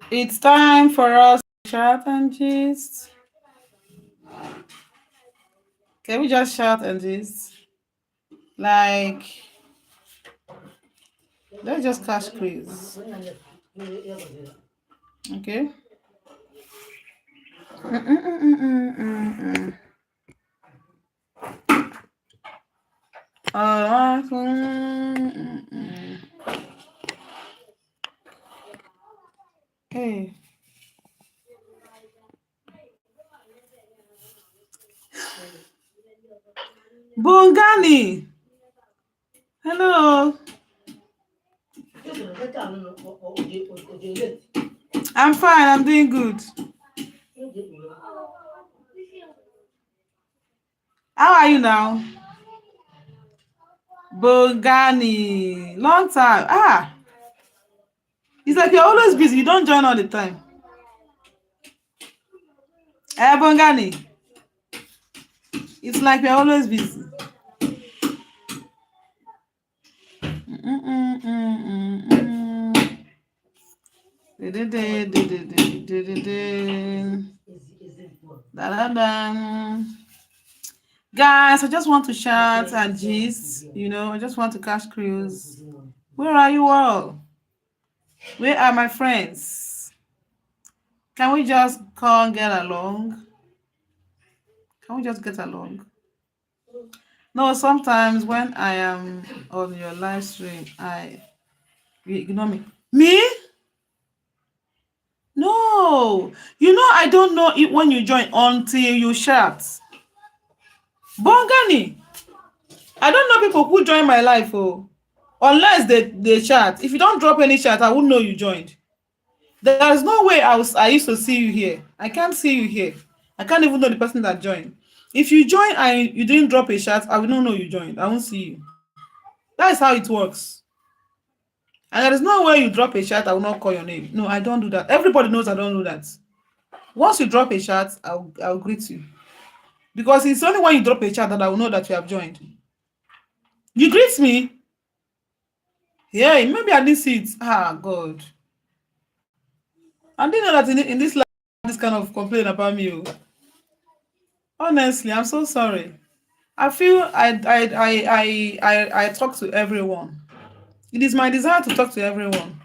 It's time for us to shout and gist. Can we just shout and gist? Like, let's just catch quiz. Okay? Uh, Hey. Bongani. Hello. I'm fine. I'm doing good. How are you now? Bongani. Long time. It's like you're always busy. You don't join all the time. Bongani. It's like you're always busy. Guys, I just want to chat and gist. I just want to catch cruise. Where are you all? Where are my friends? Can we just come and get along? Can we just get along? No, sometimes when I am on your live stream, you ignore me. Me? No. I don't know it when you join until you shout. Bongani. I don't know people who join my life, unless they chat. If you don't drop any chat, I wouldn't know you joined. There's no way I used to see you here. I can't see you here. I can't even know the person that joined. If you join and you didn't drop a chat, I will not know you joined. I won't see you. That is how it works. And there is no way you drop a chat, I will not call your name. No, I don't do that. Everybody knows I don't do that. Once you drop a chat, I'll greet you. Because it's only when you drop a chat that I will know that you have joined. You greet me? Yeah, maybe I didn't see it. God. I didn't know that in this life, this kind of complaint about me. Honestly, I'm so sorry. I feel I talk to everyone. It is my desire to talk to everyone.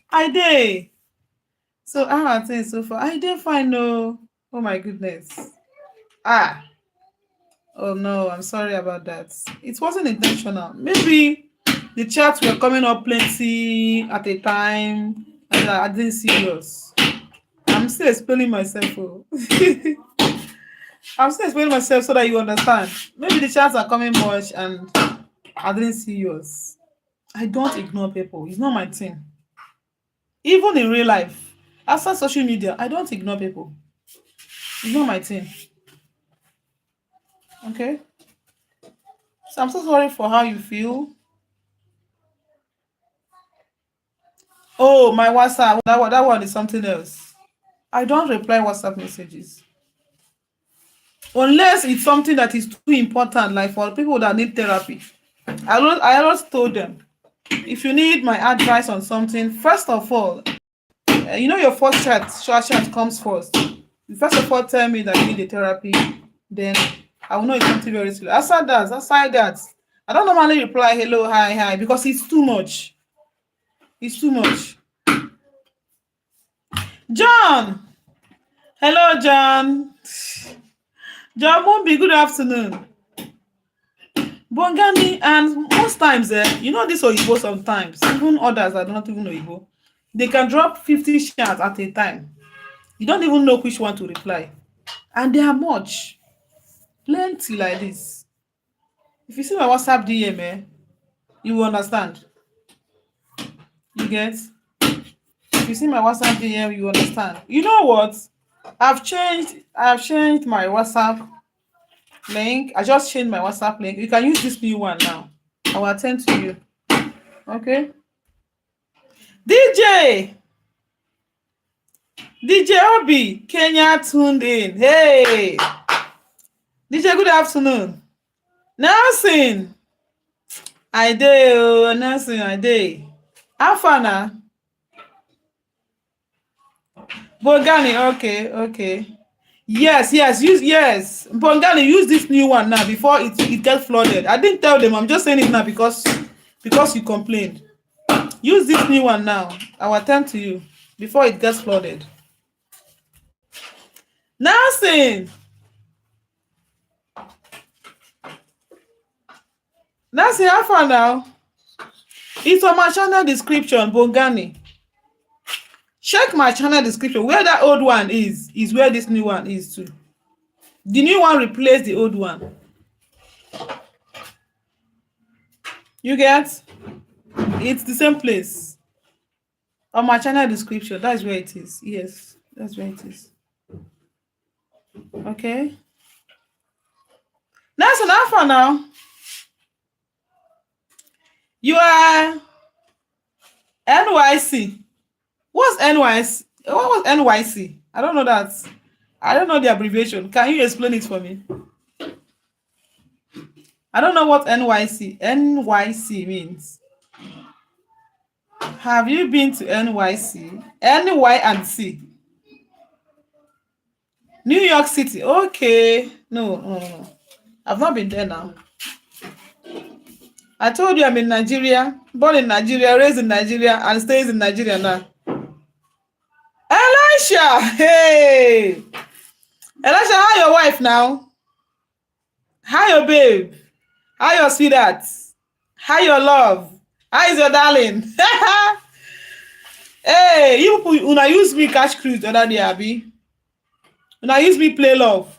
I did. So how are things so far? I did fine. No. Oh my goodness. Oh no, I'm sorry about that. It wasn't intentional. Maybe the chats were coming up plenty at a time and I didn't see yours. I'm still explaining myself. I'm still explaining myself so that you understand. Maybe the chats are coming much and I didn't see yours. I don't ignore people. It's not my thing. Even in real life, outside social media, I don't ignore people. It's not my thing. Okay? So I'm so sorry for how you feel. Oh, my WhatsApp. That one is something else. I don't reply WhatsApp messages. Unless it's something that is too important, like for people that need therapy. I always told them, if you need my advice on something, first of all, your first chat comes first. You first of all tell me that you need a therapy, then I will know it's something very serious. Aside that, I don't normally reply hello, hi, because it's too much. It's too much. John! Hello, John. John Mumbi, good afternoon. Bongani, and most times, this Oyibo sometimes, even others that don't even know Oyibo, they can drop 50 chats at a time. You don't even know which one to reply. And they are much. Plenty like this. If you see my WhatsApp DM, you will understand. You get? If you see my WhatsApp DM, you understand. You know what? I've changed my WhatsApp link. I just changed my WhatsApp link. You can use this new one now. I will attend to you. Okay? DJ Obi, Kenya tuned in. Hey! DJ, good afternoon. Nelson, I dey. Nelson, I dey. How far now? Bongani, okay, okay. Yes, yes, Bongani, use this new one now before it gets flooded. I didn't tell them. I'm just saying it now because you complained. Use this new one now. I will attend to you before it gets flooded. Nothing. Nothing. How far now? It's on my channel description, Bongani. Check my channel description. Where that old one is where this new one is too. The new one replaced the old one. You get? It's the same place. On my channel description. That's where it is. Yes, that's where it is. Okay. That's enough for now. You are NYC. What's NYC? What was NYC? I don't know that. I don't know the abbreviation. Can you explain it for me? I don't know what NYC means. Have you been to NYC? NY and C. New York City. Okay. No. I've not been there now. I told you I'm in Nigeria, born in Nigeria, raised in Nigeria, and stays in Nigeria now. Elisha! Hey! Elisha, how your wife now? How your babe? How your sweetheart? How your love? How is your darling? Hey, you people, una use me catch cruise the other day, Abi. Una use me play love.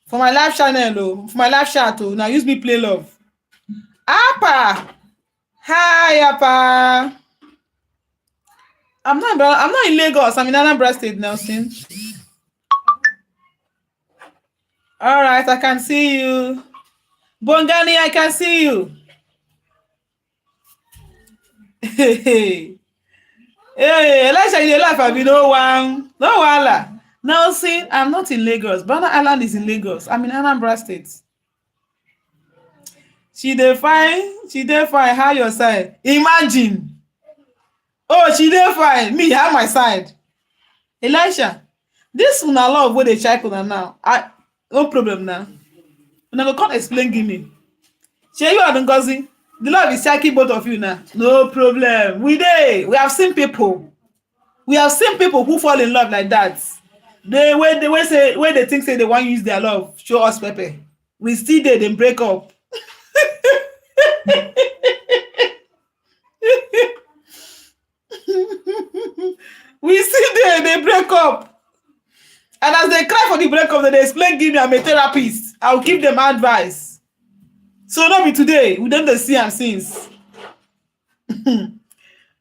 For my live channel, for my live chat, una use me play love. Appa! Hi, Appa! I'm not in Lagos. I'm in Anambra State, Nelson. All right, I can see you. Bongani, I can see you. Hey, Elisha, you dey laugh, Abi, no one. No wahala. Nelson, I'm not in Lagos. Banana Island is in Lagos. I'm in Anambra State. She dey fine. How your side? Imagine. Oh, she dey fine. Me, how my side? Elisha, this una love wey dey check una now. No problem now. Una go come explain give me. Shey you and Ngozi, the love is checking both of you now. No problem. We have seen people. We have seen people who fall in love like that. They think say they want to use their love, show us pepper. We still dey, then break up. We still dey, they break up. And as they cry for the breakup, they explain, give me, I'm a therapist. I'll give them advice. So not be today. We don't see them since.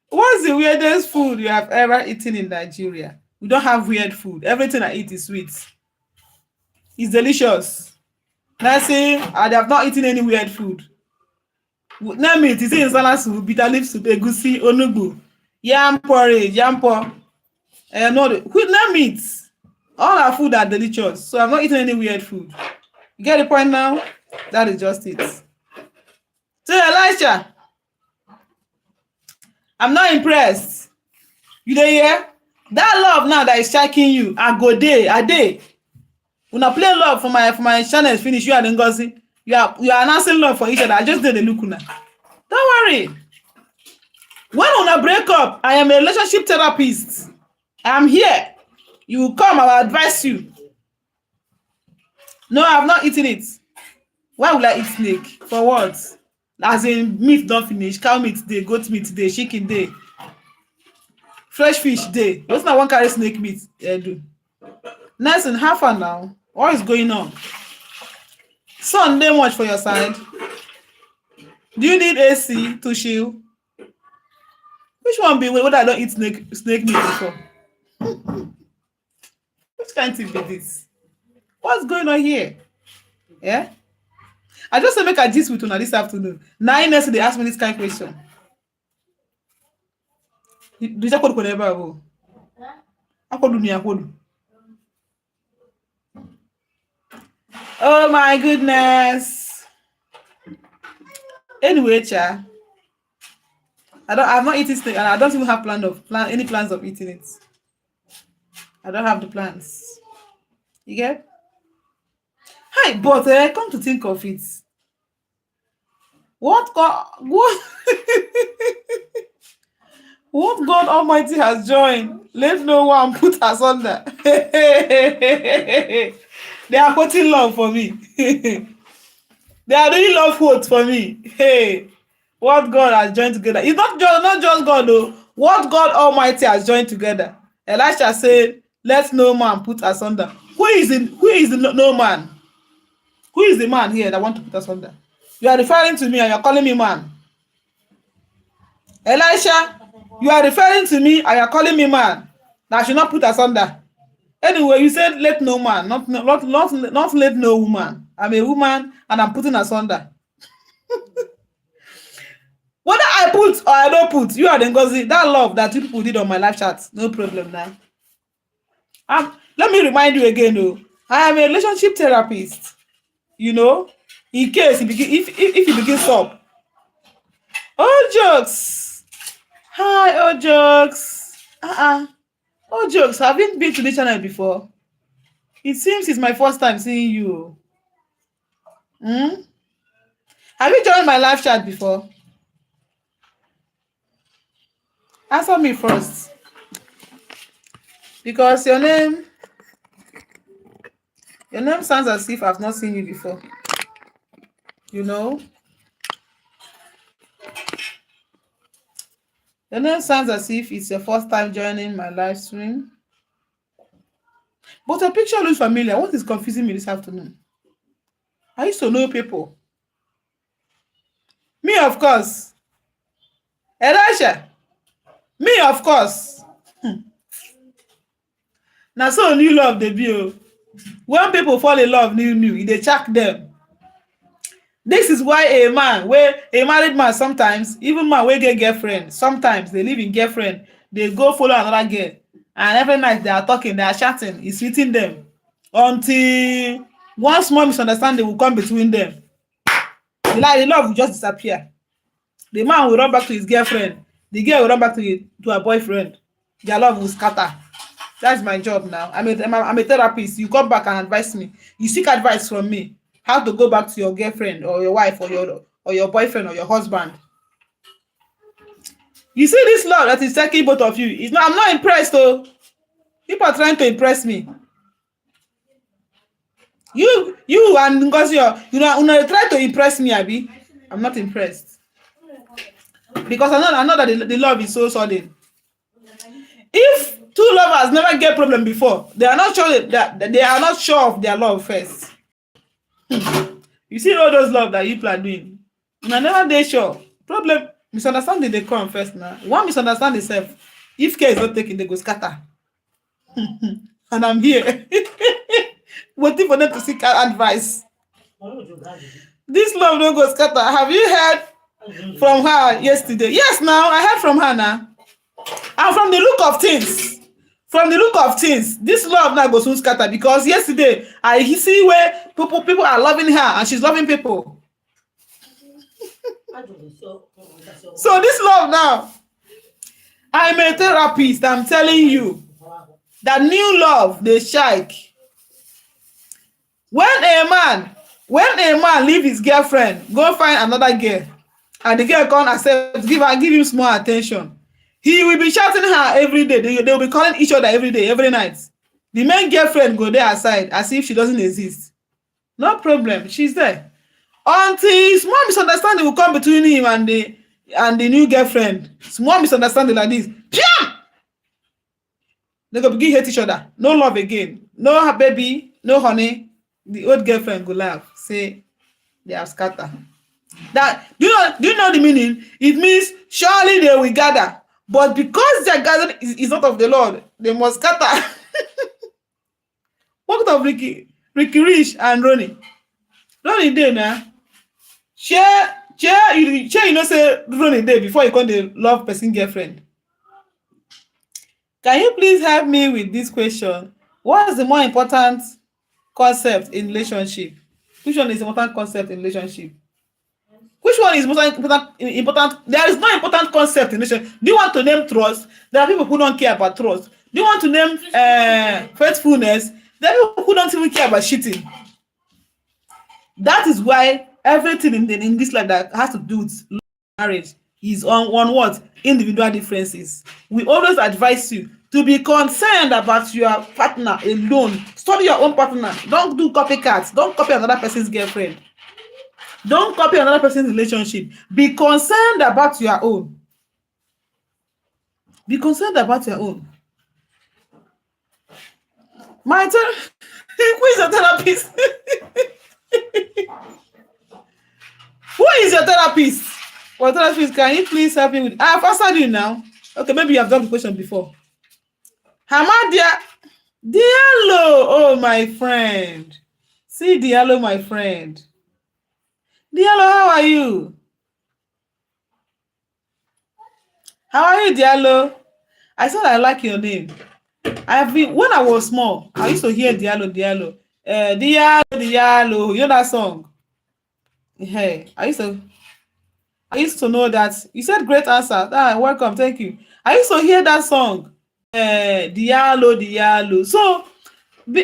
What's the weirdest food you have ever eaten in Nigeria? We don't have weird food. Everything I eat is sweet. It's delicious. Let's say I have not eaten any weird food. Name it. It's in salad soup, bitter leaf soup, egusi, onugbu, yam porridge, yam por. No, name it. All our food are delicious. So I've not eaten any weird food. You get the point now? That is just it. So Elisha, I'm not impressed. You dey hear? That love now that is striking you, I go day, a day. When I play love for my channel is finished, you and Ngozi, you are announcing love for each other. I just did the look una. Don't worry. When una break up, I am a relationship therapist. I am here. You will come, I will advise you. No, I have not eaten it. Why would I eat snake? For what? As in meat don't finish, cow meat day, goat meat day, chicken day, fresh fish day. What's not one carry snake meat? Do. Nice and half an now. What is going on? Sun, dey much for your side. Do you need AC to chill? Which one be whether I don't eat snake meat before? Which kind of thing be this? What's going on here? Yeah? I just say make a gist with una this afternoon. Now they ask me this kind of question. Do you code ever go? Oh my goodness. Anyway, cha. I've not eaten snake and I don't even have any plans of eating it. I don't have the plans. You get? Hi, but come to think of it, what God, what God Almighty has joined, let no one put asunder. They are quoting love for me. They are doing love quotes for me. Hey, what God has joined together. It's not just God though. What God Almighty has joined together. Elisha said, "Let no man put asunder." Who is the no man? Who is the man here that want to put asunder? You are referring to me and you are calling me man. Elisha, you are referring to me and you are calling me man. That I should not put asunder. Anyway, you said let no man, not let no woman. I'm a woman and I'm putting asunder. Whether I put or I don't put, you are the Ngozi. That love that you people did on my live chat, no problem now. Let me remind you again, though. I am a relationship therapist. You know, in case if you begin stop. Oh jokes. Hi, oh jokes. Oh jokes. Have you been to this channel before? It seems it's my first time seeing you. Have you joined my live chat before? Answer me first. Because your name sounds as if I've not seen you before. You know? Your name sounds as if it's your first time joining my live stream. But your picture looks familiar. What is confusing me this afternoon? I used to know people. Me, of course. Elisha. Me, of course. Now, so new love debut. When people fall in love, new, they check them. This is why a married man sometimes, even man wey get girlfriend, sometimes they live in girlfriend, they go follow another girl, and every night they are talking, they are chatting, it's sweeting them until one small misunderstanding will come between them. The love will just disappear. The man will run back to his girlfriend, the girl will run back to her boyfriend. Their love will scatter. That's my job now. I'm a therapist. You come back and advise me. You seek advice from me. How to go back to your girlfriend or your wife or your boyfriend or your husband. You see this love that is taking both of you. I'm not impressed though. People are trying to impress me. You and Ngozi, you try to impress me, Abi. I'm not impressed. Because I know that the love is so sudden. If two lovers never get problem before, they are not sure of their love first. You see all those love that you are doing, you are never they sure. Problem, misunderstanding they come first now. One misunderstand itself. If care is not taken, they go scatter. And I'm here waiting for them to seek advice. This love don't go scatter. Have you heard from her yesterday? Yes, now I heard from her now. And from the look of things, this love now goes soon scatter, because yesterday I see where people are loving her and she's loving people. So this love now, I'm a therapist. I'm telling you that new love they shake. When a man leave his girlfriend, go find another girl, and the girl can't accept, give him small attention, he will be shouting her every day. They will be calling each other every day, every night. The main girlfriend go there aside as if she doesn't exist. No problem, she's there. Until small misunderstanding will come between him and the new girlfriend. Small misunderstanding like this. Piam! They go begin hate each other. No love again. No baby, no honey. The old girlfriend go laugh, say they have scattered. That do you know the meaning? It means surely they will gather. But because their gathering is not of the Lord, they must scatter. What of Ricky Rich and Ronnie? Ronnie there now. Share, you know, say Ronnie there before you come the love person girlfriend. Can you please help me with this question? What is the more important concept in relationship? Which one is the important concept in relationship? Which one is most important? There is no important concept in relationship. Do you want to name trust? There are people who don't care about trust. Do you want to name faithfulness? There are people who don't even care about cheating. That is why everything in this life that has to do with marriage is on what? Individual differences. We always advise you to be concerned about your partner alone. Study your own partner. Don't do copycats. Don't copy another person's girlfriend. Don't copy another person's relationship. Be concerned about your own. Be concerned about your own. My who is your therapist? Who is your therapist? Or therapist, can you please help me with? I've answered you now. Okay, maybe you have done the question before. Hamadia Diallo, oh my friend. See Diallo, my friend. Diallo, how are you? How are you, Diallo? I said I like your name. I've been when I was small, I used to hear Diallo, Diallo. Diallo, Diallo. You know that song? Hey, I used to know that. You said great answer. Ah, welcome, thank you. I used to hear that song. Diallo, Diallo. So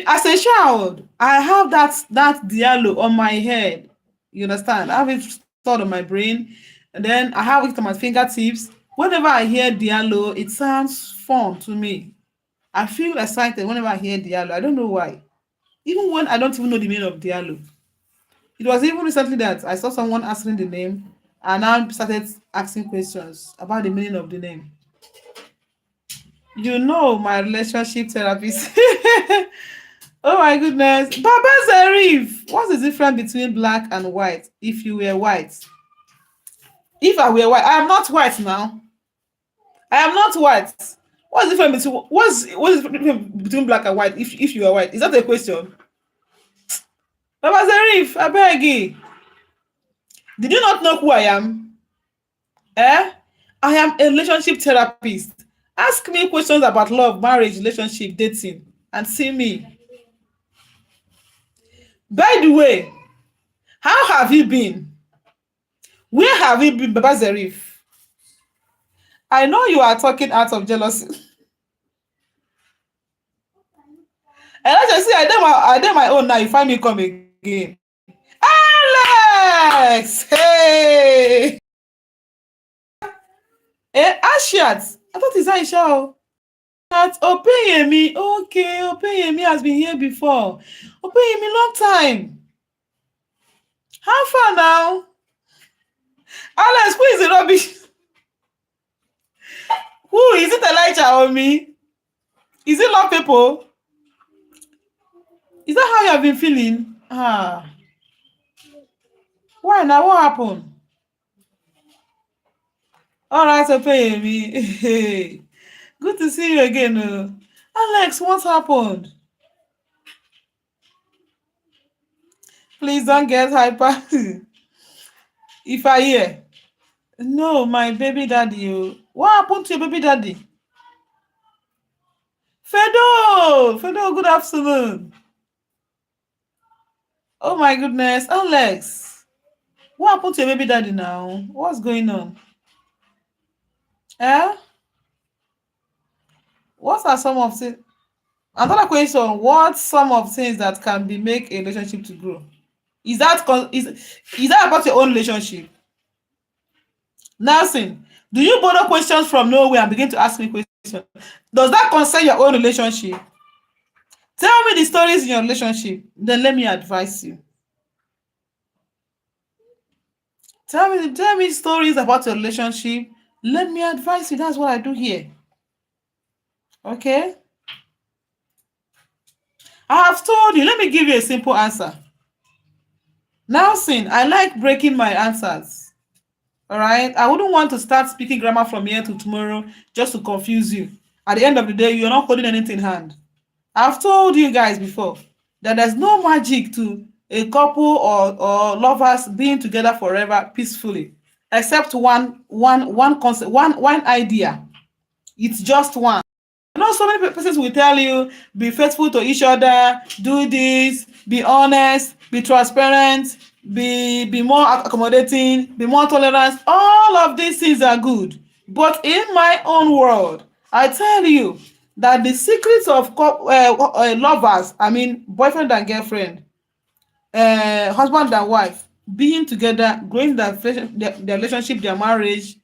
as a child, I have that Diallo on my head. You understand? I have it stored on my brain, and then I have it on my fingertips. Whenever I hear Diallo, it sounds fun to me. I feel excited whenever I hear Diallo. I don't know why. Even when I don't even know the meaning of Diallo. It was even recently that I saw someone answering the name, and I started asking questions about the meaning of the name. You know, my relationship therapist. Oh my goodness. Baba Zarif, what's the difference between black and white if you were white? If I were white, I am not white now. I am not white. What's the difference between what's the difference between black and white if you are white? Is that a question? Baba Zarif, I beg you. Did you not know who I am? Eh? I am a relationship therapist. Ask me questions about love, marriage, relationship, dating, and see me. By the way, how have you been? Where have you been, Baba Zarif? I know you are talking out of jealousy. And I just see I did my own now. You find me come again. Alex! Hey! Ashiat! I thought it's Aisha. That Opeyemi. Okay, Opeyemi has been here before. Opeyemi, long time. How far now? Alex, who is the rubbish? Who is it, Elijah or me? Is it love people? Is that how you have been feeling? Ah. Why now? What happened? All right, Opeyemi. Good to see you again. Alex, what happened? Please don't get hyper. If I hear. No, my baby daddy. What happened to your baby daddy? Fedo, good afternoon. Oh my goodness, Alex. What happened to your baby daddy now? What's going on? Eh? What are some of the another question? What some of things that can be make a relationship to grow? Is that about your own relationship? Nelson, do you borrow questions from nowhere and begin to ask me questions? Does that concern your own relationship? Tell me the stories in your relationship, then let me advise you. Tell me stories about your relationship. Let me advise you. That's what I do here. Okay? I have told you. Let me give you a simple answer. Nelson, I like breaking my answers. All right? I wouldn't want to start speaking grammar from here to tomorrow just to confuse you. At the end of the day, you're not holding anything in hand. I've told you guys before that there's no magic to a couple or lovers being together forever peacefully, except one concept, one idea. It's just one. I know so many persons will tell you, be faithful to each other, do this, be honest, be transparent, be more accommodating, be more tolerant. All of these things are good. But in my own world, I tell you, that the secrets of lovers, I mean boyfriend and girlfriend, husband and wife, being together, growing their relationship, their marriage,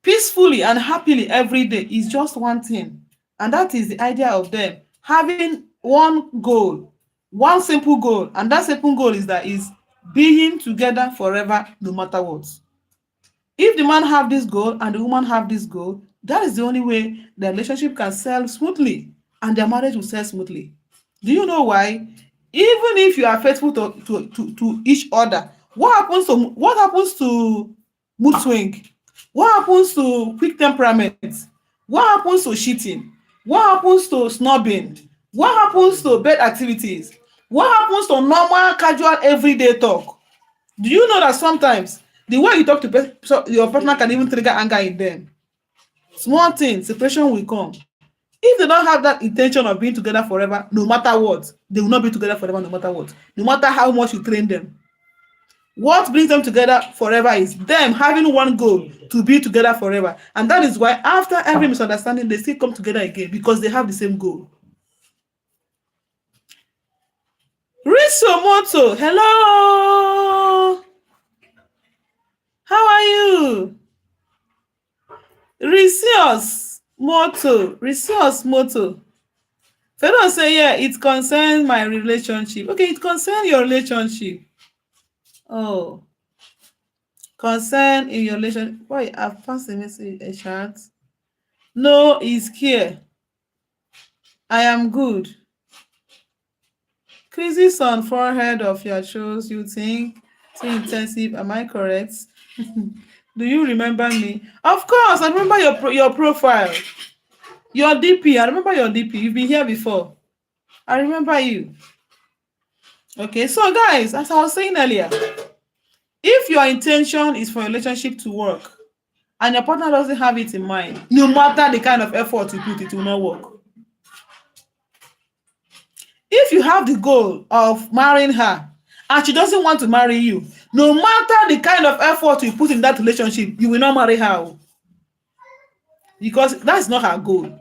peacefully and happily every day is just one thing. And that is the idea of them having one goal, one simple goal. And that simple goal is being together forever no matter what. If the man have this goal and the woman have this goal, that is the only way the relationship can sail smoothly and their marriage will sail smoothly. Do you know why? Even if you are faithful to each other, what happens to mood swing? What happens to quick temperament? What happens to cheating? What happens to snobbing? What happens to bad activities? What happens to normal, casual, everyday talk? Do you know that sometimes the way you talk to your partner can even trigger anger in them? Small things, separation will come. If they don't have that intention of being together forever, no matter what, they will not be together forever no matter what. No matter how much you train them. What brings them together forever is them having one goal to be together forever. And that is why after every misunderstanding, they still come together again because they have the same goal. Risomoto, hello. How are you? Risios Moto. Fellow say, yeah, it concerns my relationship. Okay, it concerns your relationship. Oh, concern in your relationship. Why, I've passed a message, a chat. No, is here. I am good. Creases on forehead of your shows, you think too intensive. Am I correct? Do you remember me? Of course, I remember your profile. Your DP. I remember your DP. You've been here before. I remember you. Okay, so guys, as I was saying earlier, if your intention is for a relationship to work and your partner doesn't have it in mind, no matter the kind of effort you put, it will not work. If you have the goal of marrying her and she doesn't want to marry you, no matter the kind of effort you put in that relationship, you will not marry her. Because that's not her goal.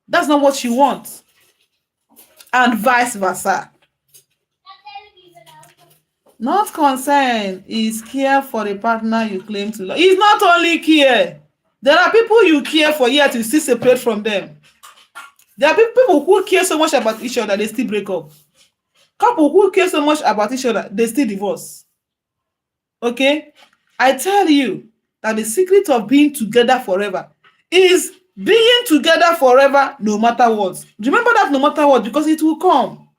That's not what she wants. And vice versa. Not concern is care for the partner you claim to love. It's not only care. There are people you care for yet you still separate from them. There are people who care so much about each other, they still break up. Couple who care so much about each other, they still divorce. Okay? I tell you that the secret of being together forever is being together forever no matter what. Remember that no matter what, because it will come.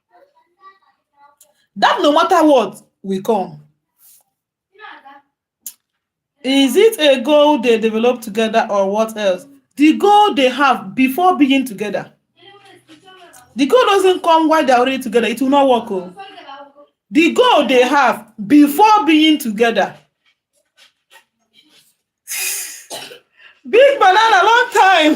That no matter what will come. Is it a goal they develop together or what else? The goal they have before being together. The goal doesn't come while they're already together. It will not work. Oh. The goal they have before being together. Big banana, long time.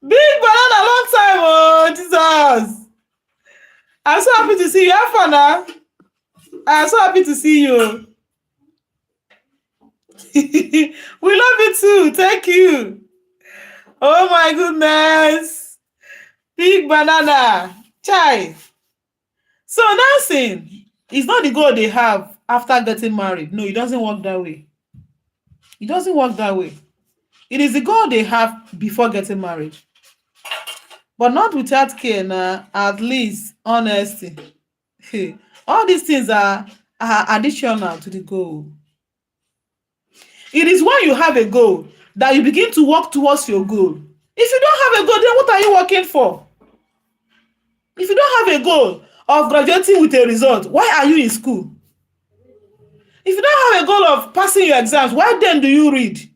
Big banana, long time. Oh, Jesus. I'm so happy to see you. Have fun now. I'm so happy to see you. We love you too. Thank you. Oh my goodness. Big banana. Chai. So dancing is not the goal they have after getting married. No, it doesn't work that way. It doesn't work that way. It is the goal they have before getting married. But not without care, nah, at least honesty. All these things are additional to the goal. It is when you have a goal that you begin to work towards your goal. If you don't have a goal, then what are you working for? If you don't have a goal of graduating with a result, why are you in school? If you don't have a goal of passing your exams, why then do you read?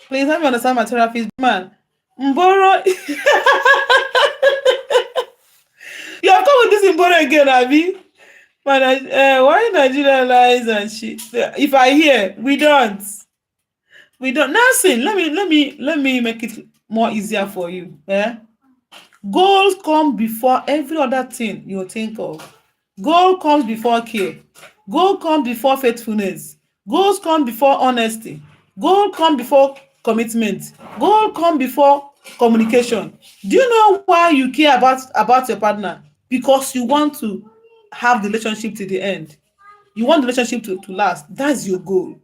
Please help me understand my therapist, man. Mboro. You have come with this Mboro again, Abi. Why Nigeria lies and shit? If I hear, we don't. Nothing. Let me make it more easier for you. Yeah. Goals come before every other thing you think of. Goal comes before care. Goal comes before faithfulness. Goals come before honesty. Goal come before commitment. Goal come before communication. Do you know why you care about your partner? Because you want to have the relationship to the end. You want the relationship to last. That's your goal.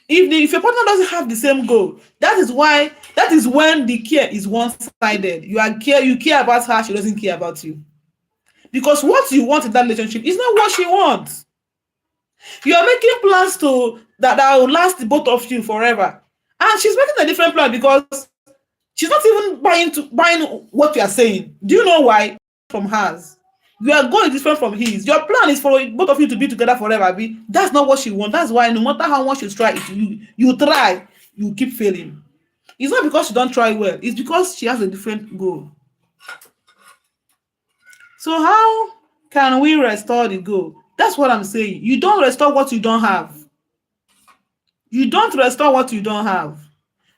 If your partner doesn't have the same goal, that is when the care is one-sided. You care about her, she doesn't care about you. Because what you want in that relationship is not what she wants. You are making plans that will last the both of you forever. And she's making a different plan because she's not even buying what you are saying. Do you know why? From hers. Your goal is different from his. Your plan is for both of you to be together forever. That's not what she wants. That's why no matter how much you try, you try, you keep failing. It's not because she don't try well. It's because she has a different goal. So how can we restore the goal? That's what I'm saying. You don't restore what you don't have. You don't restore what you don't have.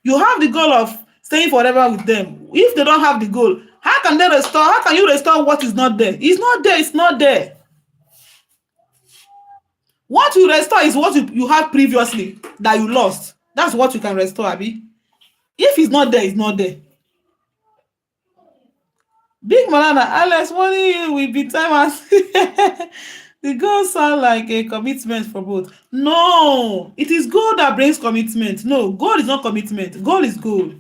You have the goal of staying forever with them. If they don't have the goal, how can they restore? How can you restore what is not there? It's not there. It's not there. What you restore is what you had previously that you lost. That's what you can restore, Abi. If it's not there, it's not there. Big Malana, Alex, money will be time as the goal sound like a commitment for both. No, it is goal that brings commitment. No, goal is not commitment. Goal is goal.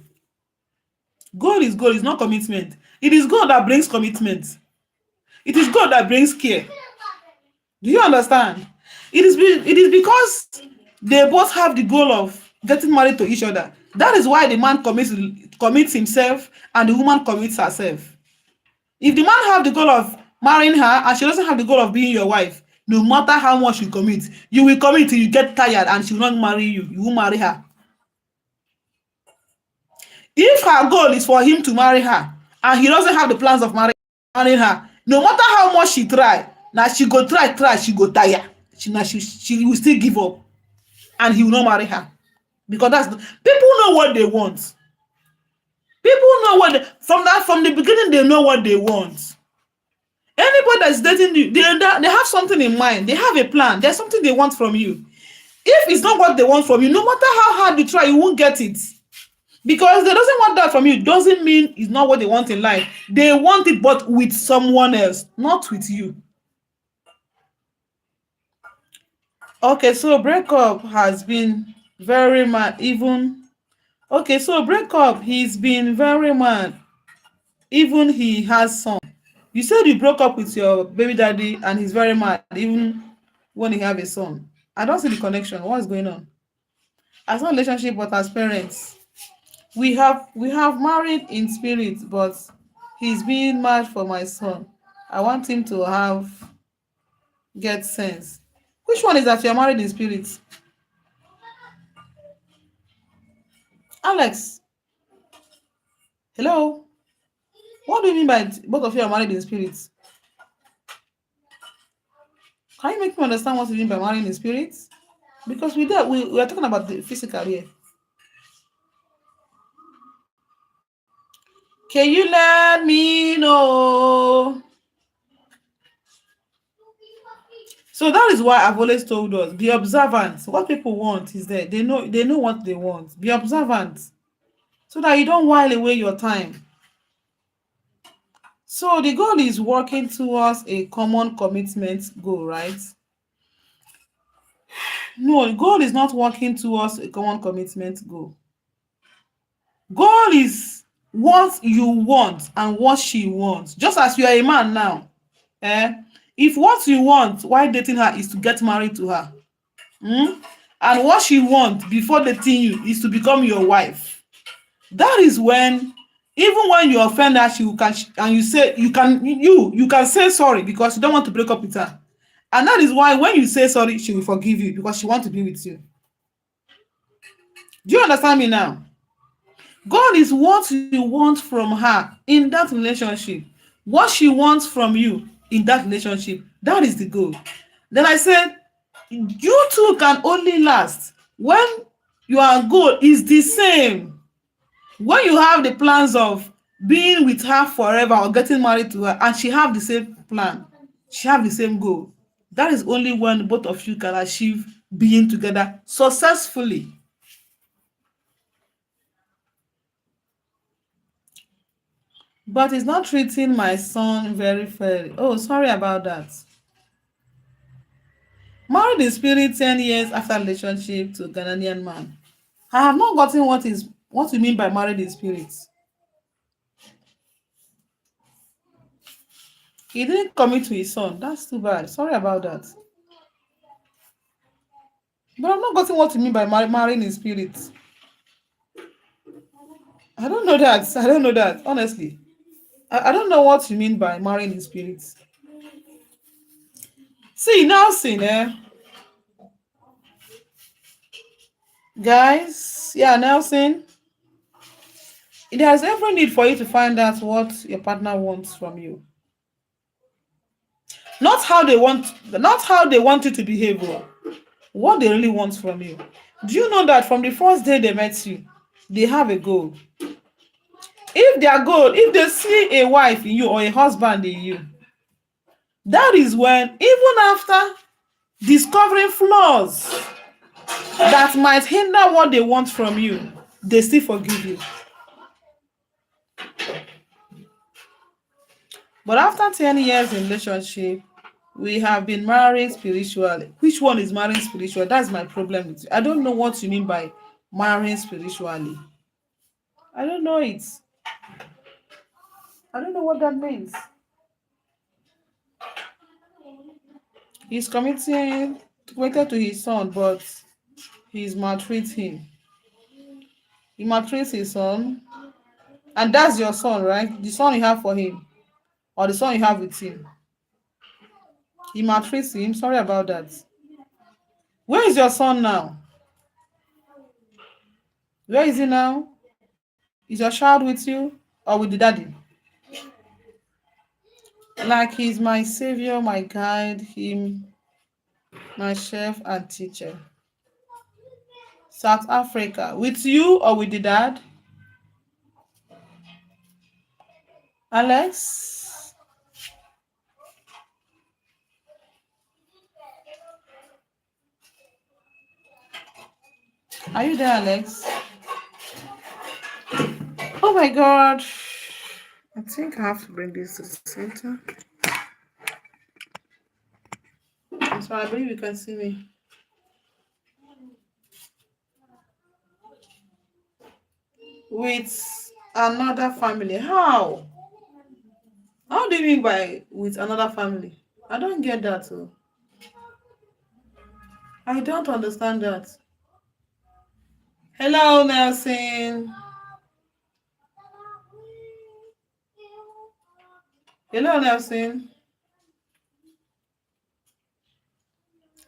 Goal is goal, it's not commitment. It is goal that brings commitment. It is goal that brings care. Do you understand? It is because they both have the goal of getting married to each other. That is why the man commits himself and the woman commits herself. If the man have the goal of marrying her and she doesn't have the goal of being your wife, no matter how much you commit, you will commit till you get tired and she will not marry you. You will marry her. If her goal is for him to marry her and he doesn't have the plans of marrying her, no matter how much she try, now she go try, she go tire. She will still give up and he will not marry her. Because people know what they want. People know from the beginning they know what they want. Anybody that's dating you, they have something in mind. They have a plan. There's something they want from you. If it's not what they want from you, no matter how hard you try, you won't get it. Because they doesn't want that from you doesn't mean it's not what they want in life. They want it, but with someone else, not with you. Okay, so breakup has been very mad. Breakup, he's been very mad. Even he has son. You said you broke up with your baby daddy and he's very mad, even when he have a son. I don't see the connection. What's going on? As not relationship, but as parents. We have married in spirit, but he's being mad for my son. I want him to get sense. Which one is that you're married in spirit? Alex, hello? What do you mean by both of you are married in spirit? Can you make me understand what you mean by married in spirit? Because we are talking about the physical here. Can you let me know? So that is why I've always told us, be observant. What people want is there. They know what they want. Be observant so that you don't while away your time. So the goal is working towards a common commitment goal, right? No, the goal is not working towards a common commitment goal. Goal is what you want and what she wants. Just as you are a man now. If what you want while dating her is to get married to her, and what she wants before dating you is to become your wife, that is when, even when you offend her, you can say sorry because you don't want to break up with her. And that is why when you say sorry, she will forgive you because she wants to be with you. Do you understand me now? God is what you want from her in that relationship. What she wants from you in that relationship. That is the goal. Then I said, you two can only last when your goal is the same. When you have the plans of being with her forever or getting married to her and she have the same plan, she have the same goal, that is only when both of you can achieve being together successfully. But he's not treating my son very fairly. Oh, sorry about that. Married in spirit 10 years after relationship to a Ghanaian man. I have not gotten what you mean by married in spirit. He didn't commit to his son. That's too bad. Sorry about that. But I'm not getting what you mean by marrying in spirit. I don't know that. I don't know that. Honestly. I don't know what you mean by marrying in spirit. See, Nelson, guys. Yeah, Nelson. There's every need for you to find out what your partner wants from you. Not how they want you to behave, oh, what they really want from you. Do you know that from the first day they met you, they have a goal? If they see a wife in you or a husband in you, that is when, even after discovering flaws that might hinder what they want from you, they still forgive you. But after 10 years in relationship, we have been married spiritually. Which one is marrying spiritual? That's my problem with you. I don't know what you mean by marrying spiritually. I don't know it. I don't know what that means. He's committed to his son, but he's maltreating him. He maltreats his son, and that's your son, right? The son you have for him, or the son you have with him. He maltreats him. Sorry about that. Where is your son now? Where is he now? Is your child with you or with the daddy? Like he's my savior, my guide, him, my chef and teacher. South Africa. With you or with the dad? Alex? Are you there, Alex? Oh my God. I think I have to bring this to the center. So I believe you can see me. With another family. How? How do you mean by with another family? I don't get that. Oh. I don't understand that. Hello, Nelson. Hello, Nelson.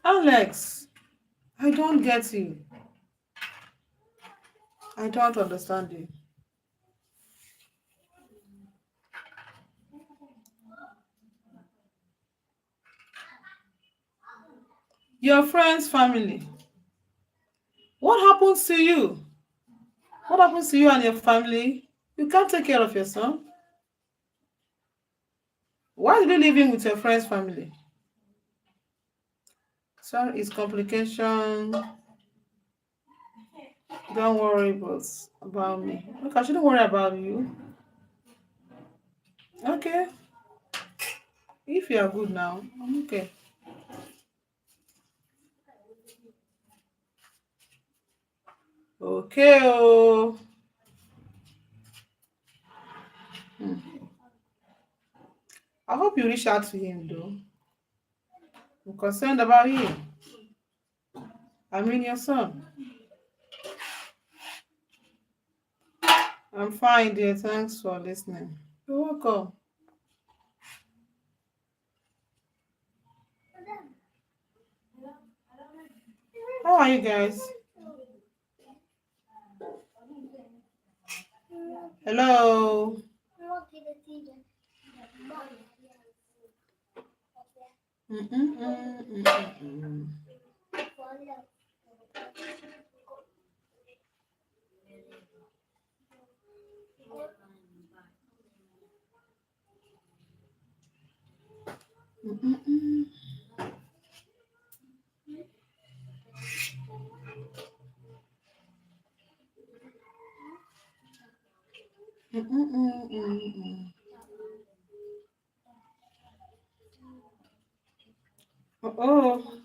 Alex, I don't get you. I don't understand you. Your friend's family. What happens to you? What happens to you and your family? You can't take care of your son. Why did you live in with your friend's family? Son is complication. Don't worry about me. Look, I shouldn't worry about you. Okay. If you are good now, I'm okay. Okay. Oh. I hope you reach out to him though. I'm concerned about him. I mean your son. I'm fine, dear. Thanks for listening. You're welcome. How are you guys? Hello. Mm-mm-mm-mm-mm. Mm-mm-mm. Oh.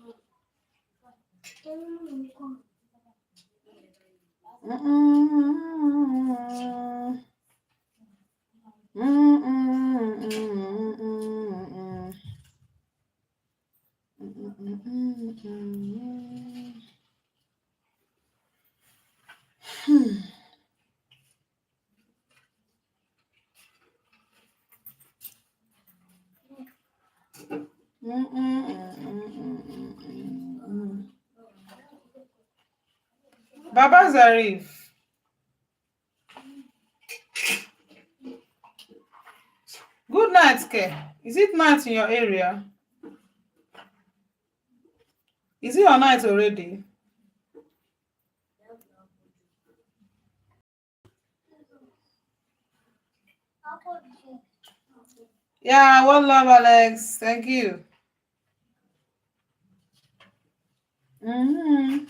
Baba Zarif, good night, Ke. Is it night in your area? Is it your night already? Yeah, one love, Alex. Thank you. Mm-hmm.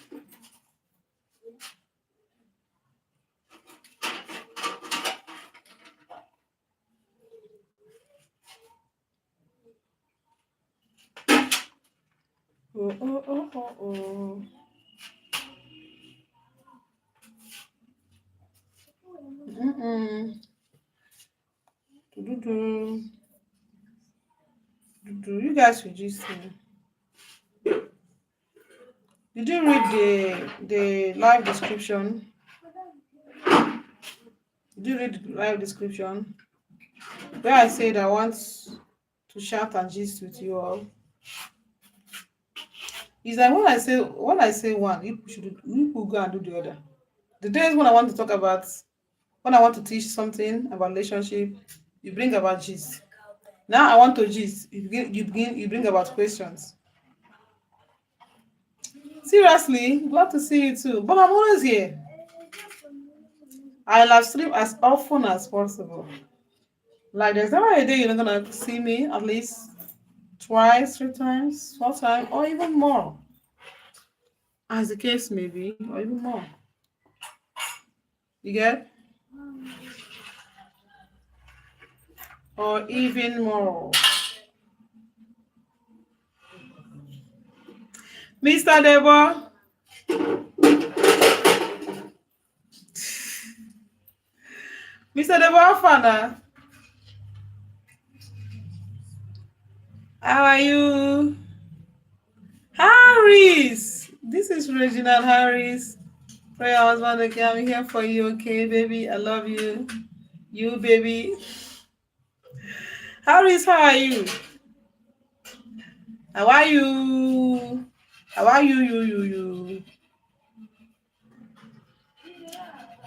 Oh, oh, oh, oh, oh. Mm-mm. Do-do-do. Do you guys should just did you read the live description? Did you read the live description where I said I want to shout and gist with you all? It's like when I say one, you people go and do the other. The days when I want to talk about when I want to teach something about relationship, you bring about gist. Now I want to gist, you bring about questions. Seriously, glad to see you too. But I'm always here. I live stream as often as possible. Like there's never a day you're not gonna see me at least twice, 3 times, 4 times, or even more, as the case may be, or even more. You get? Or even more. Mr. Debo, Mr. Debo Afana, how are you? Harris! This is Reginald Harris. Prayer husband, okay, I'm here for you, okay, baby. I love you. You, baby. Harris, how are you? How are you? How are you, you?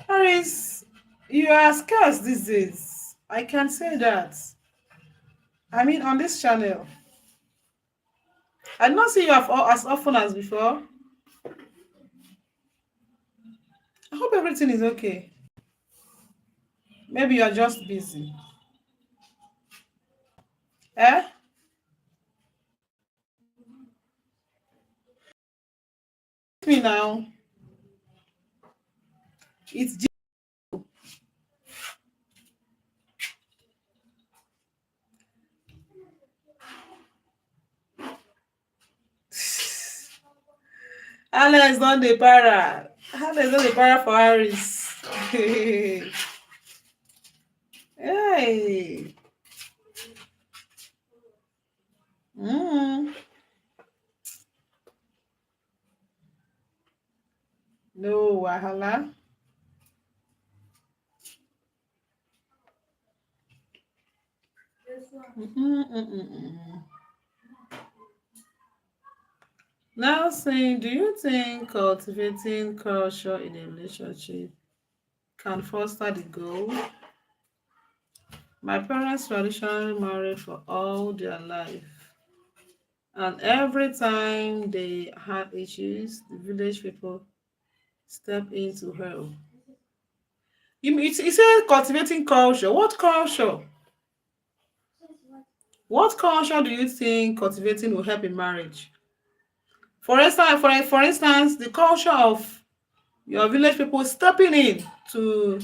Harris, you are scarce these days. I can say that. I mean, on this channel. I did not see you as often as before. I hope everything is okay. Maybe you are just busy. Eh? Me now. It's Alex not the para. Alex not the para for Harris. Hey. Mm. No wahala. Mm-mm-mm-mm. Now, saying, do you think cultivating culture in a relationship can foster the goal? My parents traditionally married for all their life, and every time they had issues, the village people step in to help. You said cultivating culture. What culture? What culture do you think cultivating will help in marriage? For instance, the culture of your village people stepping in to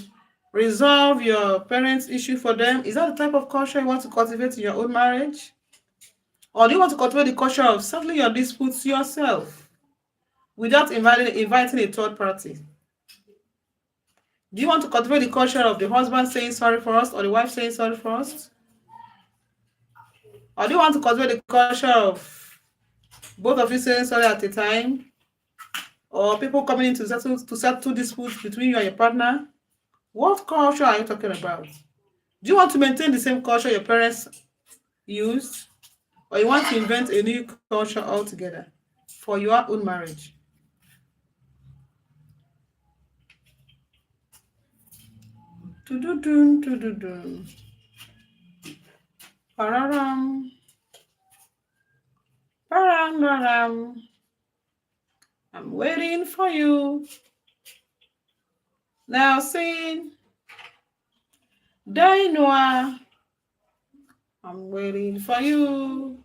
resolve your parents' issue for them. Is that the type of culture you want to cultivate in your own marriage? Or do you want to cultivate the culture of settling your disputes yourself without inviting a third party? Do you want to cultivate the culture of the husband saying sorry for us or the wife saying sorry for us? Or do you want to cultivate the culture of both of you saying sorry at a time? Or people coming in to settle disputes between you and your partner? What culture are you talking about? Do you want to maintain the same culture your parents used? Or you want to invent a new culture altogether for your own marriage? To-do-dun, to-do-dun. Pararam. Param, param. I'm waiting for you. Now sing. Dainoa. I'm waiting for you.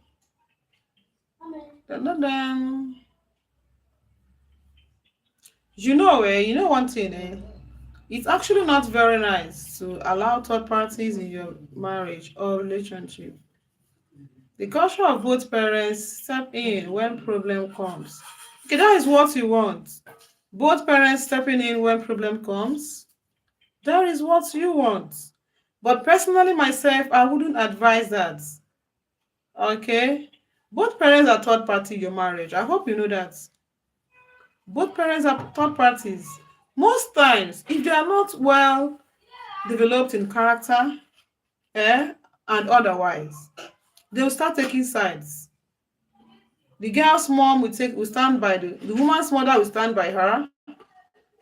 Dun, dun, dun. You know one thing, it's actually not very nice to allow third parties in your marriage or relationship. The culture of both parents step in when problem comes. Okay, that is what you want. Both parents stepping in when problem comes. That is what you want. But personally, myself, I wouldn't advise that. Okay? Both parents are third party in your marriage. I hope you know that. Both parents are third parties. Most times, if they are not well developed in character, and otherwise, they will start taking sides. The girl's mom will stand by the woman's mother will stand by her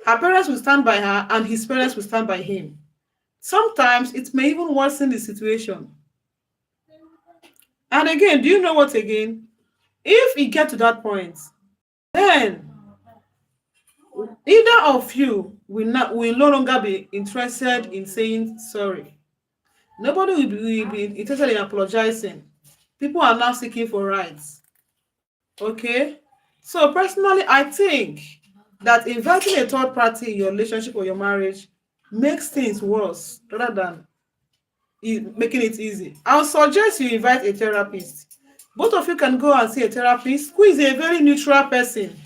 parents will stand by her, and his parents will stand by him. Sometimes it may even worsen the situation. And again, do you know what again? If it get to that point, then either of you will no longer be interested in saying sorry. Nobody will be interested in apologizing. People are now seeking for rights. Okay? So personally, I think that inviting a third party in your relationship or your marriage makes things worse rather than making it easy. I'll suggest you invite a therapist. Both of you can go and see a therapist who is a very neutral person.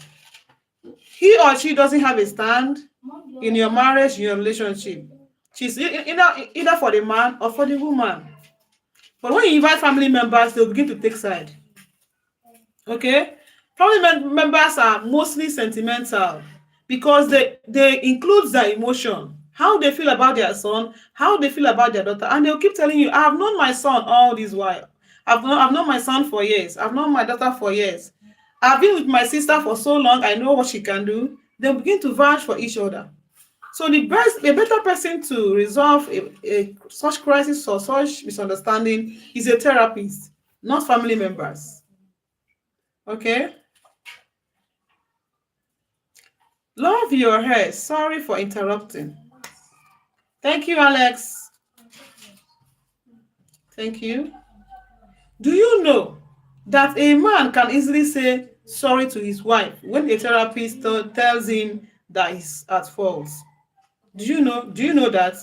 He or she doesn't have a stand in your marriage, in your relationship. She's either for the man or for the woman. But when you invite family members, they'll begin to take side. Okay? Family members are mostly sentimental because they include their emotion, how they feel about their son, how they feel about their daughter, and they'll keep telling you, I have known my son all this while. I've known my son for years. I've known my daughter for years. I've been with my sister for so long. I know what she can do. They begin to vouch for each other. So the better person to resolve such crisis or such misunderstanding is a therapist, not family members. Okay? Love your hair. Sorry for interrupting. Thank you, Alex. Thank you. Do you know that a man can easily say sorry to his wife when a therapist tells him that he's at fault? Do you know that?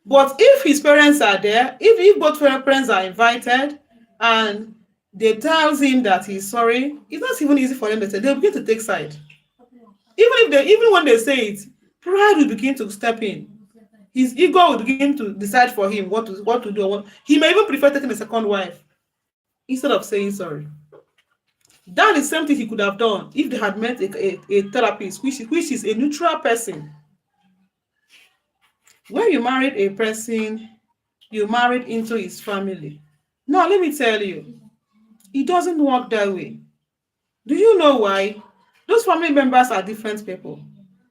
But if his parents are there, if both parents are invited and they tells him that he's sorry, it's not even easy for them to say. They'll begin to take side. Even when they say it, pride will begin to step in. His ego will begin to decide for him what to do. He may even prefer taking a second wife instead of saying sorry. That is something he could have done if they had met a therapist, which is a neutral person. When you married a person, you married into his family. Now, let me tell you, it doesn't work that way. Do you know why? Those family members are different people.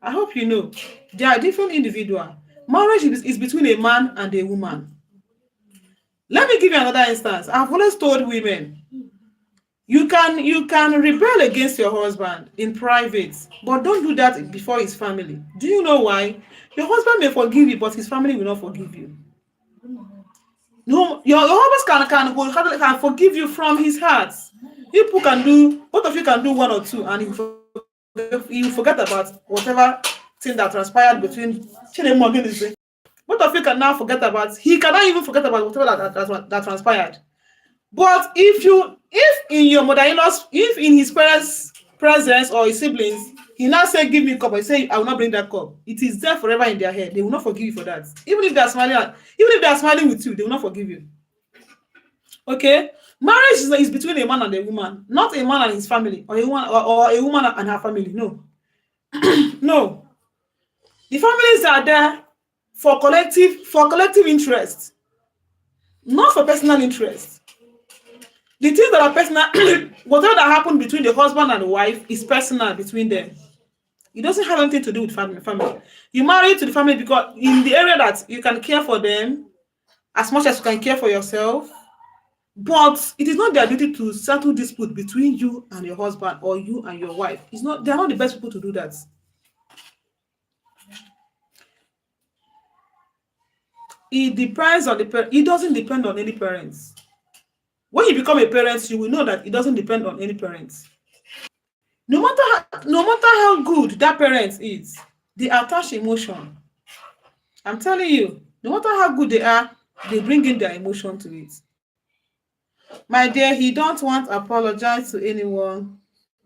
I hope you know. They are different individuals. Marriage is between a man and a woman. Let me give you another instance. I've always told women, you can rebel against your husband in private, but don't do that before his family. Do you know why? Your husband may forgive you, but his family will not forgive you. No, your husband can forgive you from his heart. Both of you can do one or two, and you forget about whatever thing that transpired between. Both of you can now forget about, he cannot even forget about whatever that transpired. But if in your mother-in-law's, if in his parents' presence or his siblings, he now say, give me a cup, I say, I will not bring that cup. It is there forever in their head. They will not forgive you for that. Even if they are smiling with you, they will not forgive you. Okay? Marriage is between a man and a woman, not a man and his family, or a woman and her family. No. No. The families are there for collective interest, not for personal interest. The things that are personal, whatever that happened between the husband and the wife is personal between them. It doesn't have anything to do with family. You marry to the family because in the area that you can care for them as much as you can care for yourself, but it is not their duty to settle dispute between you and your husband or you and your wife. They are not the best people to do that. It depends on it doesn't depend on any parents. When you become a parent, you will know that it doesn't depend on any parents. No matter how good that parent is, they attach emotion. I'm telling you, no matter how good they are, they bring in their emotion to it. My dear, he don't want to apologize to anyone.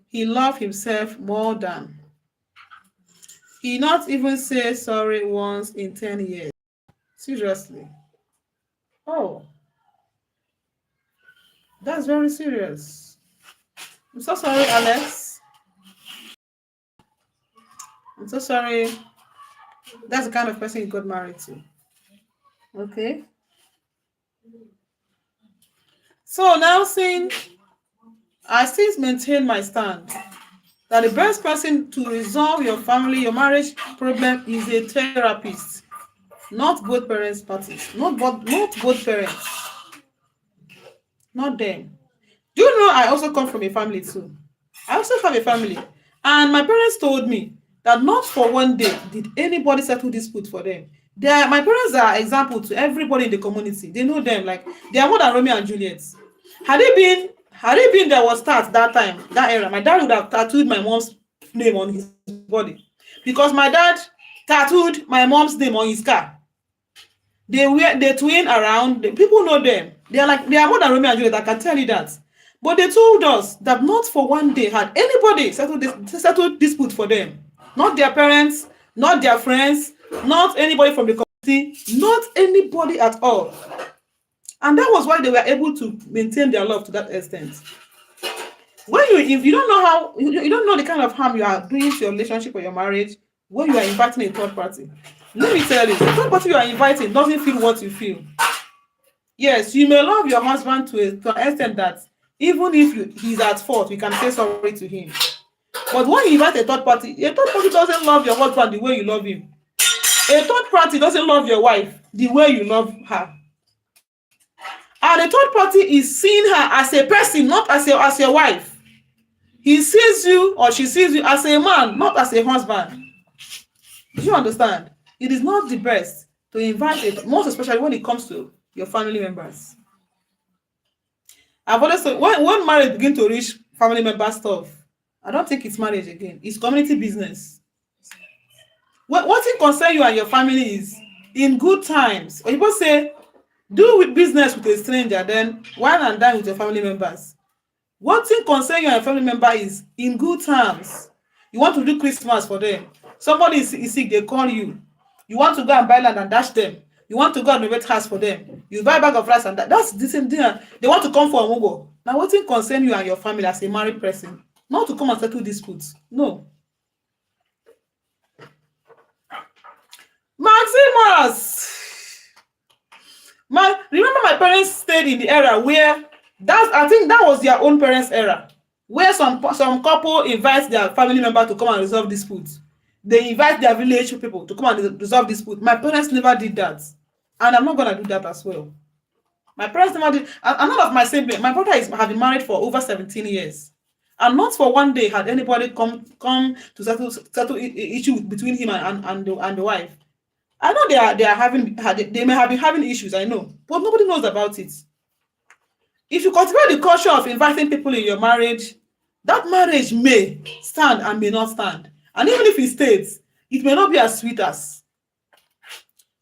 He loves himself more than. He not even say sorry once in 10 years. Seriously. Oh, that's very serious. I'm so sorry, Alex. I'm so sorry. That's the kind of person you got married to. Okay. So now, since I still maintain my stand that the best person to resolve your marriage problem is a therapist, not both parents parties, not both parents, not them. Do you know I also come from a family too? I also have a family, and my parents told me that not for one day did anybody settle dispute for them. My parents are example to everybody in the community. They know them like they are more than Romeo and Juliet. Had it been there was start that time, that era, my dad would have tattooed my mom's name on his body because my dad tattooed my mom's name on his car. They twin around. People know them. They are more than Romeo and Juliet. I can tell you that. But they told us that not for one day had anybody settled dispute for them. Not their parents, not their friends, not anybody from the community, not anybody at all. And that was why they were able to maintain their love to that extent. If you don't know how, you don't know the kind of harm you are doing to your relationship or your marriage when you are inviting a third party. Let me tell you, the third party you are inviting doesn't feel what you feel. Yes, you may love your husband to an extent that even if he's at fault, you can say sorry to him. But when you invite a third party doesn't love your husband the way you love him. A third party doesn't love your wife the way you love her. And the third party is seeing her as a person, not as your wife. He sees you or she sees you as a man, not as a husband. Do you understand? It is not the best to invite it, most especially when it comes to your family members. I've always said when marriage begin to reach family member stuff, I don't think it's marriage again. It's community business. What thing concern you and your family is in good times. Or people say, do with business with a stranger, then wine and dine with your family members. One thing concern you and your family member is in good terms. You want to do Christmas for them. Somebody is sick, they call you. You want to go and buy land and dash them. You want to go and renovate house for them. You buy a bag of rice and that's the same thing. They want to come for a Mugo. Now, what thing concern you and your family as a married person? Not to come and settle disputes. No. Maximus! Remember my parents stayed in the era where I think that was their own parents' era, where some couple invite their family member to come and resolve disputes. They invite their village people to come and resolve disputes. My parents never did that, and I'm not gonna do that as well. My parents never did, and none of my siblings. My brother have been married for over 17 years, and not for one day had anybody come to settle issue between him and the wife. I know they may have been having issues, I know, but nobody knows about it. If you cultivate the culture of inviting people in your marriage, that marriage may stand and may not stand. And even if it stays, it may not be as sweet as.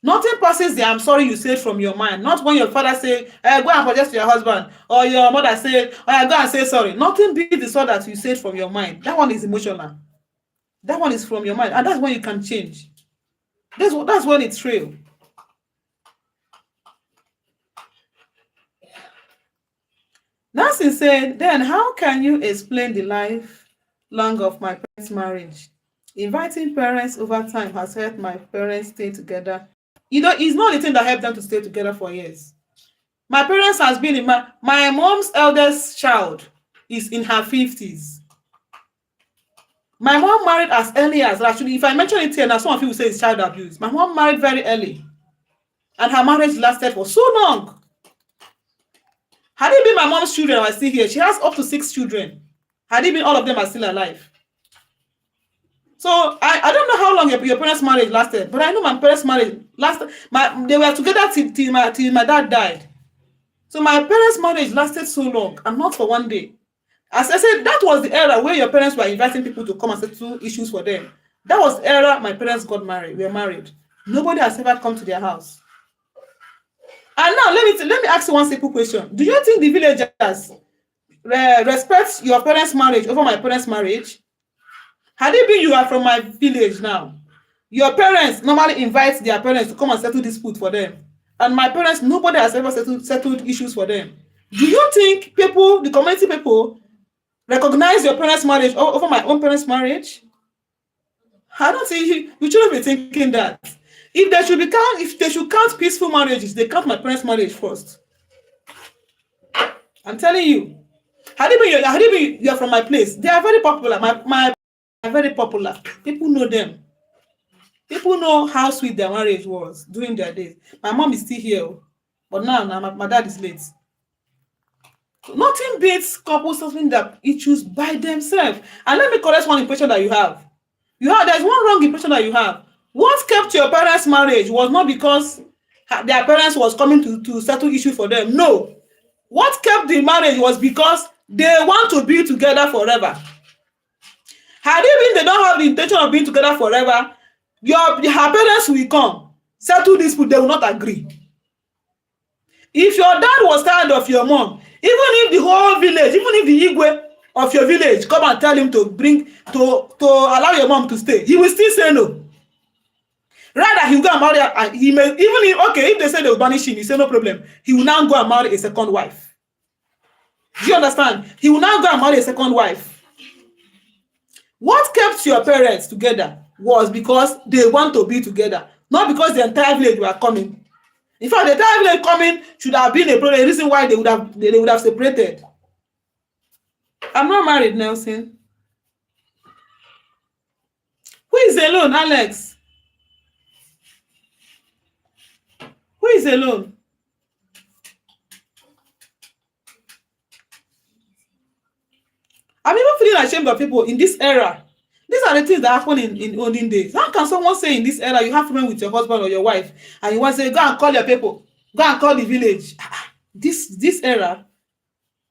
Nothing passes the I'm sorry you said from your mind. Not when your father say, go and apologize to your husband, or your mother say, go and say sorry. Nothing beats the sorry that you said from your mind. That one is emotional. That one is from your mind, and that's when you can change. That's when it's real. Nancy said, then how can you explain the lifelong of my parents' marriage? Inviting parents over time has helped my parents stay together. It's not the thing that helped them to stay together for years. My parents has been in my mom's eldest child is in her 50s. My mom married as early as, actually, if I mention it here now, some of you will say it's child abuse. My mom married very early, and her marriage lasted for so long. Had it been my mom's children are still here, she has up to 6 children. Had it been all of them are still alive. So I don't know how long your parents' marriage lasted, but I know my parents' marriage lasted. They were together till my dad died. So my parents' marriage lasted so long, and not for one day. As I said, that was the era where your parents were inviting people to come and settle issues for them. That was the era my parents were married. Nobody has ever come to their house. And now let me ask you one simple question. Do you think the villagers respect your parents' marriage over my parents' marriage? Had it been you are from my village now, your parents normally invite their parents to come and settle dispute for them. And my parents, nobody has ever settled issues for them. Do you think people, the community people, recognize your parents' marriage over my own parents' marriage? I don't think you shouldn't be thinking that. If they should count peaceful marriages, they count my parents' marriage first. I'm telling you. Had it been you're from my place, they are very popular. My are very popular. People know them. People know how sweet their marriage was during their days. My mom is still here, but now my dad is late. Nothing beats couples solving their issues by themselves. And let me correct one impression that you have. There's one wrong impression that you have. What kept your parents' marriage was not because their parents was coming to settle issues for them. No. What kept the marriage was because they want to be together forever. Had it been they don't have the intention of being together forever, her parents will come, settle dispute, they will not agree. If your dad was tired of your mom, even if the whole village, even if the Igwe of your village come and tell him to allow your mom to stay, he will still say no. Rather, he will go and marry her. He may, even if they say they will banish him, he say no problem. He will now go and marry a second wife. Do you understand? He will now go and marry a second wife. What kept your parents together was because they want to be together, not because the entire village were coming. In fact, the entire village coming should have been a reason why they would have separated. I'm not married, Nelson. Who is alone, Alex? Who is alone? I'm even feeling ashamed of people in this era. These are the things that happen in olden days. How can someone say in this era you have problem with your husband or your wife and you want to say, go and call your people, go and call the village? This era,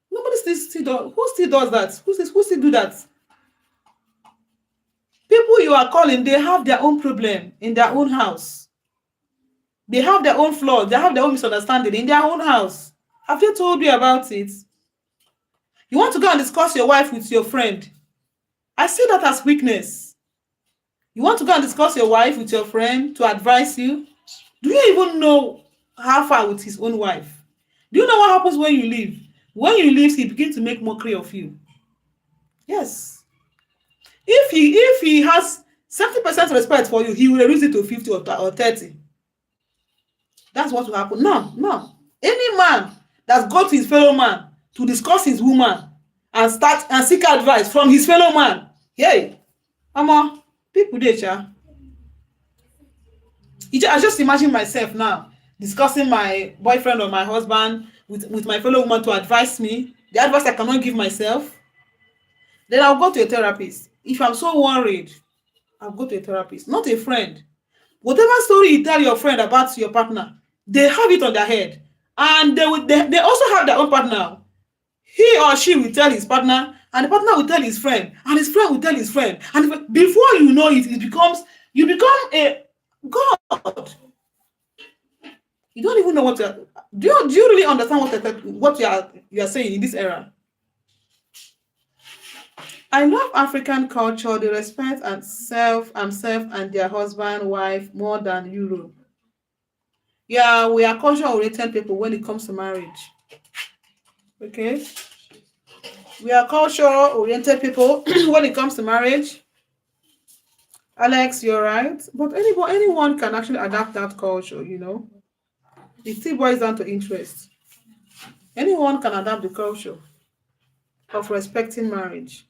nobody still does. Who still does that? Who still do that? People you are calling, they have their own problem in their own house. They have their own flaws. They have their own misunderstanding in their own house. Have they told you about it? You want to go and discuss your wife with your friend. I see that as weakness. You want to go and discuss your wife with your friend to advise you? Do you even know how far with his own wife? Do you know what happens when you leave? When you leave, he begins to make mockery of you. Yes. If he has 70% respect for you, he will reduce it to 50 or 30. That's what will happen. No. Any man that goes to his fellow man to discuss his woman and seek advice from his fellow man. Hey, mama, people there, cha. I just imagine myself now discussing my boyfriend or my husband with my fellow woman to advise me, the advice I cannot give myself. Then I'll go to a therapist. If I'm so worried, I'll go to a therapist, not a friend. Whatever story you tell your friend about your partner, they have it on their head. And they also have their own partner. He or she will tell his partner, and the partner will tell his friend, and his friend will tell his friend. And before you know it, you become a god. You don't even know what you're. Do you really understand what you are saying in this era? I love African culture. They respect and self and their husband, wife more than Europe. Yeah, we are culture-oriented people when it comes to marriage. Okay, we are culture-oriented people when it comes to marriage. Alex, you're right. But anyone can actually adapt that culture. It still boils down to interest. Anyone can adapt the culture of respecting marriage,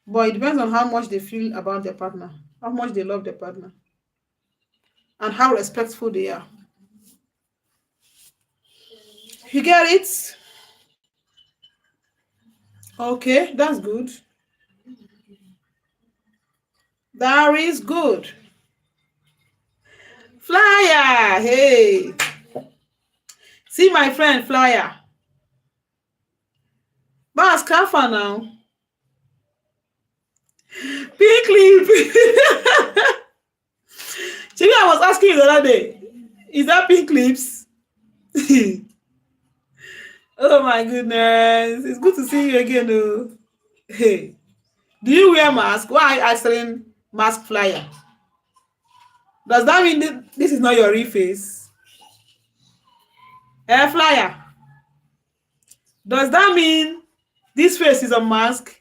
but it depends on how much they feel about their partner, how much they love their partner, and how respectful they are. You get it? Okay, that's good. That is good. Flyer, hey, see my friend Flyer. But Scafa now. Pink lip. Maybe I was asking you the other day. Is that pink lips? Oh my goodness. It's good to see you again. Oh. Hey. Do you wear mask? Why are you answering mask Flyer? Does that mean this is not your real face? Flyer. Does that mean this face is a mask?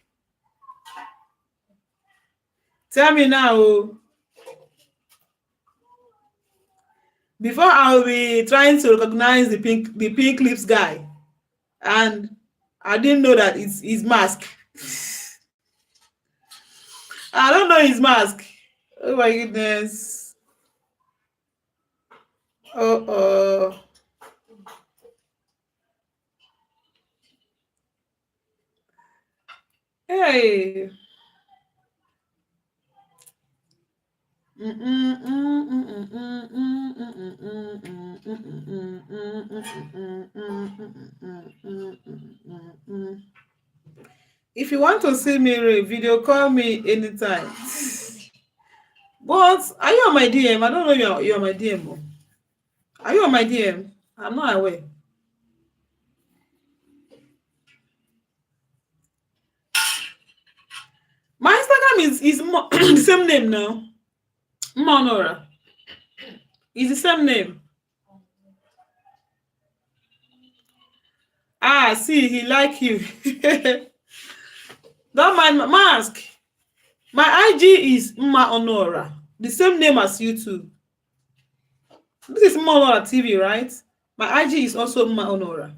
Tell me now. Oh. Before I'll be trying to recognize the pink lips guy. And I didn't know that it's his mask. I don't know his mask. Oh my goodness. Oh. Hey. If you want to see me, video call me anytime. But are you on my DM? I don't know you're on my DM. Are you on my DM? I'm not aware. My Instagram is the same name now. Mma Onuorah. It's the same name. Ah, see, he like you. Don't mind my mask. My IG is Mma Onuorah. The same name as you too. This is Mma Onuorah TV, right? My IG is also Mma Onuorah.